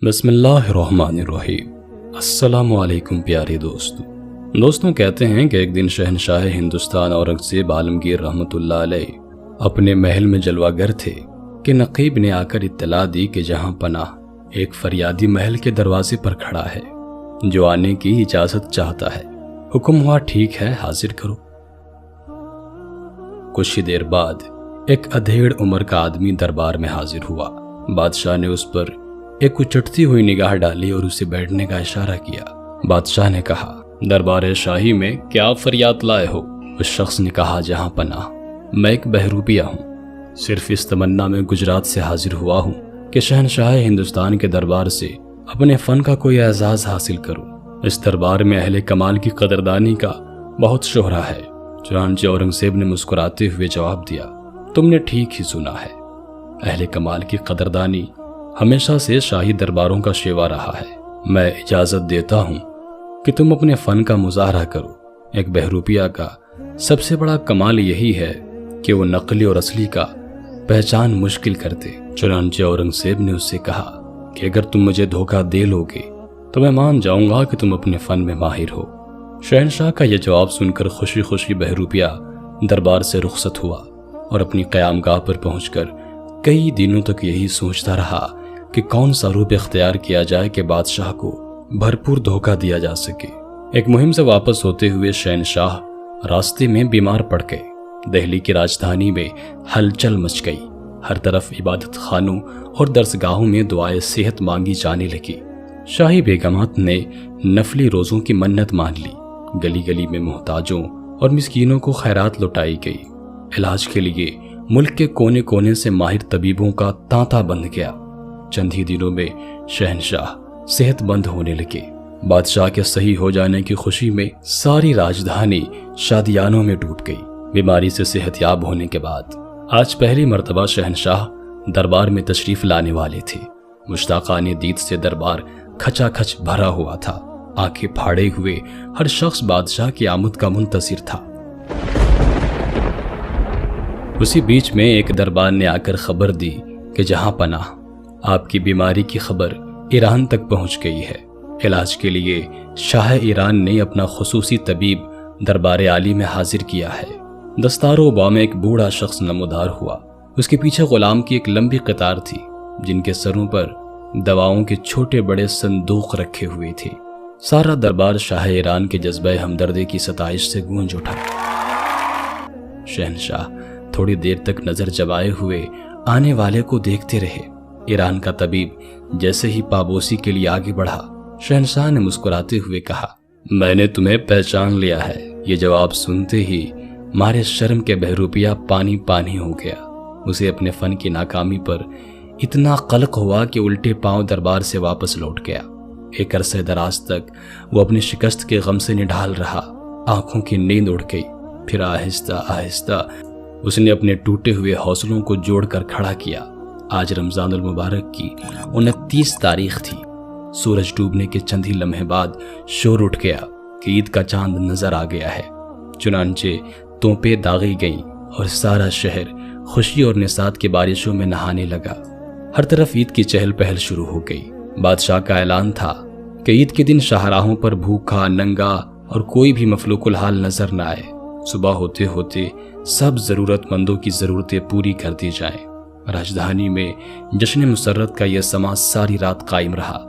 بسم اللہ الرحمن الرحیم۔ السلام علیکم پیارے دوستوں کہتے ہیں کہ ایک دن شہنشاہ ہندوستان اورنگزیب عالمگیر رحمۃ اللہ علیہ اپنے محل میں جلوہ گر تھے کہ نقیب نے آ کر اطلاع دی کہ جہاں پناہ ایک فریادی محل کے دروازے پر کھڑا ہے جو آنے کی اجازت چاہتا ہے۔ حکم ہوا ٹھیک ہے، حاضر کرو۔ کچھ ہی دیر بعد ایک ادھیڑ عمر کا آدمی دربار میں حاضر ہوا۔ بادشاہ نے اس پر ایک اچٹتی ہوئی نگاہ ڈالی اور اسے بیٹھنے کا اشارہ کیا۔ بادشاہ نے کہا، دربار شاہی میں کیا فریاد لائے ہو؟ اس شخص نے کہا، جہاں پناہ میں ایک بہروپیہ ہوں، صرف اس تمنا میں گجرات سے حاضر ہوا ہوں کہ شہنشاہ ہندوستان کے دربار سے اپنے فن کا کوئی اعزاز حاصل کروں۔ اس دربار میں اہل کمال کی قدردانی کا بہت شہرہ ہے۔ چنانچہ اورنگزیب نے مسکراتے ہوئے جواب دیا، تم نے ٹھیک ہی سنا ہے، اہل کمال کی قدردانی ہمیشہ سے شاہی درباروں کا شیوا رہا ہے۔ میں اجازت دیتا ہوں کہ تم اپنے فن کا مظاہرہ کرو۔ ایک بہروپیہ کا سب سے بڑا کمال یہی ہے کہ وہ نقلی اور اصلی کا پہچان مشکل کرتے۔ چنانچہ اورنگزیب نے اس سے کہا کہ اگر تم مجھے دھوکہ دے لوگے تو میں مان جاؤں گا کہ تم اپنے فن میں ماہر ہو۔ شہنشاہ کا یہ جواب سن کر خوشی خوشی بہروپیہ دربار سے رخصت ہوا اور اپنی قیام گاہ پر پہنچ کر کئی دنوں تک یہی سوچتا رہا کہ کون سا روپ اختیار کیا جائے کہ بادشاہ کو بھرپور دھوکہ دیا جا سکے۔ ایک مہم سے واپس ہوتے ہوئے شہنشاہ راستے میں بیمار پڑ گئے۔ دہلی کی راجدھانی میں ہلچل مچ گئی۔ ہر طرف عبادت خانوں اور درسگاہوں میں دعائیں صحت مانگی جانے لگی۔ شاہی بیگمات نے نفلی روزوں کی منت مان لی۔ گلی گلی میں محتاجوں اور مسکینوں کو خیرات لوٹائی گئی۔ علاج کے لیے ملک کے کونے کونے سے ماہر طبیبوں کا تانتا بندھ گیا۔ چند ہی دنوں میں شہنشاہ صحت مند ہونے لگے۔ بادشاہ کے صحیح ہو جانے کی خوشی میں ساری راجدھانی شادیانوں میں ڈوب گئی۔ بیماری سے صحت یاب ہونے کے بعد آج پہلی مرتبہ شہنشاہ دربار میں تشریف لانے والے تھے۔ مشتاقان دید سے دربار کھچا کھچ بھرا ہوا تھا۔ آنکھیں پھاڑے ہوئے ہر شخص بادشاہ کی آمد کا منتظر تھا۔ اسی بیچ میں ایک دربار نے آ کر خبر دی کہ جہاں پناہ آپ کی بیماری کی خبر ایران تک پہنچ گئی ہے۔ علاج کے لیے شاہ ایران نے اپنا خصوصی طبیب دربار عالی میں حاضر کیا ہے۔ دستار و با میں ایک بوڑھا شخص نمودار ہوا۔ اس کے پیچھے غلام کی ایک لمبی قطار تھی جن کے سروں پر دواؤں کے چھوٹے بڑے صندوق رکھے ہوئے تھے۔ سارا دربار شاہ ایران کے جذبہ ہمدردی کی ستائش سے گونج اٹھا۔ شہنشاہ تھوڑی دیر تک نظر جمائے ہوئے آنے والے کو دیکھتے رہے۔ ایران کا طبیب جیسے ہی پابوسی کے لیے آگے بڑھا، شہنشاہ نے مسکراتے ہوئے کہا، میں نے تمہیں پہچان لیا ہے۔ یہ جواب سنتے ہی مارے شرم کے بہروپیہ پانی پانی ہو گیا۔ اسے اپنے فن کی ناکامی پر اتنا قلق ہوا کہ الٹے پاؤں دربار سے واپس لوٹ گیا۔ ایک عرصہ دراز تک وہ اپنی شکست کے غم سے نڈھال رہا۔ آنکھوں کی نیند اڑ گئی۔ پھر آہستہ آہستہ اس نے اپنے ٹوٹے ہوئے حوصلوں کو جوڑ کر کھڑا کیا۔ آج رمضان المبارک کی 29 تاریخ تھی۔ سورج ڈوبنے کے چند ہی لمحے بعد شور اٹھ گیا کہ عید کا چاند نظر آ گیا ہے۔ چنانچہ توپیں داغی گئیں اور سارا شہر خوشی اور نسات کی بارشوں میں نہانے لگا۔ ہر طرف عید کی چہل پہل شروع ہو گئی۔ بادشاہ کا اعلان تھا کہ عید کے دن شاہراہوں پر بھوکا، ننگا اور کوئی بھی مفلوک الحال نظر نہ آئے۔ صبح ہوتے ہوتے سب ضرورت مندوں کی ضرورتیں پوری کر دی جائیں۔ راجدھانی میں جشن مسرت کا یہ سما ساری رات قائم رہا۔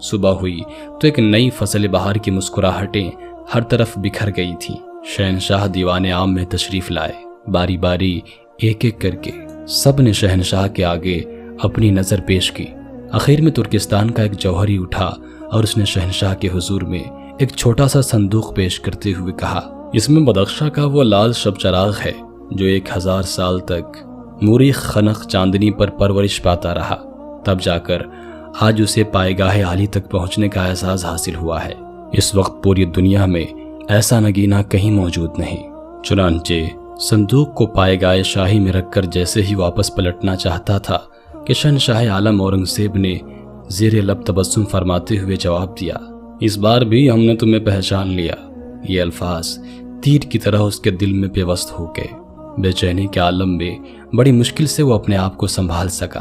صبح ہوئی تو ایک نئی فصل بہار کی مسکراہٹیں ہر طرف بکھر گئی تھیں۔ شہنشاہ دیوان عام میں تشریف لائے۔ باری باری ایک ایک کر کے سب نے شہنشاہ کے آگے اپنی نظر پیش کی۔ آخر میں ترکستان کا ایک جوہری اٹھا اور اس نے شہنشاہ کے حضور میں ایک چھوٹا سا صندوق پیش کرتے ہوئے کہا، اس میں بدخشاں کا وہ لال شب چراغ ہے جو 1000 سال تک موریخ خنق چاندنی پر پرورش پاتا رہا۔ تب جا کر آج اسے پائیگاہ عالی تک پہنچنے کا اعزاز حاصل ہوا ہے۔ اس وقت پوری دنیا میں ایسا نگینہ کہیں موجود نہیں۔ چنانچہ صندوق کو پائیگاہ شاہی میں رکھ کر جیسے ہی واپس پلٹنا چاہتا تھا کہ شہنشاہ عالم اورنگزیب نے زیر لب تبسم فرماتے ہوئے جواب دیا، اس بار بھی ہم نے تمہیں پہچان لیا۔ یہ الفاظ تیر کی طرح اس کے دل میں پیوست ہو گئے۔ بے چینی کے عالم میں بڑی مشکل سے وہ اپنے آپ کو سنبھال سکا۔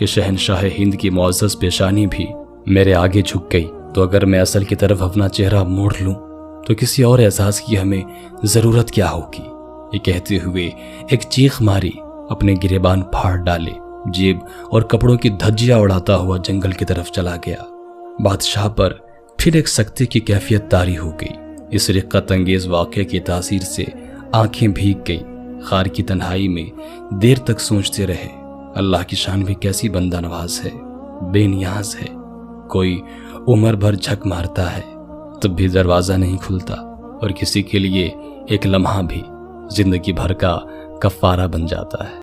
کہ شہنشاہ ہند کی معزز پیشانی بھی میرے آگے جھک گئی، تو اگر میں اصل کی طرف اپنا چہرہ موڑ لوں تو کسی اور احساس کی ہمیں ضرورت کیا ہوگی؟ یہ کہتے ہوئے ایک چیخ ماری، اپنے گریبان پھاڑ ڈالے، جیب اور کپڑوں کی دھجیاں اڑاتا ہوا جنگل کی طرف چلا گیا۔ بادشاہ پر پھر ایک سکتے کی کیفیت طاری ہو گئی۔ اس رقت انگیز واقعے کی تاثیر سے آنکھیں بھیگ گئی۔ خار کی تنہائی میں دیر تک سوچتے رہے، اللہ کی شان بھی کیسی بندہ نواز ہے، بے نیاز ہے۔ کوئی عمر بھر جھک مارتا ہے تب بھی دروازہ نہیں کھلتا، اور کسی کے لیے ایک لمحہ بھی زندگی بھر کا کفارہ بن جاتا ہے۔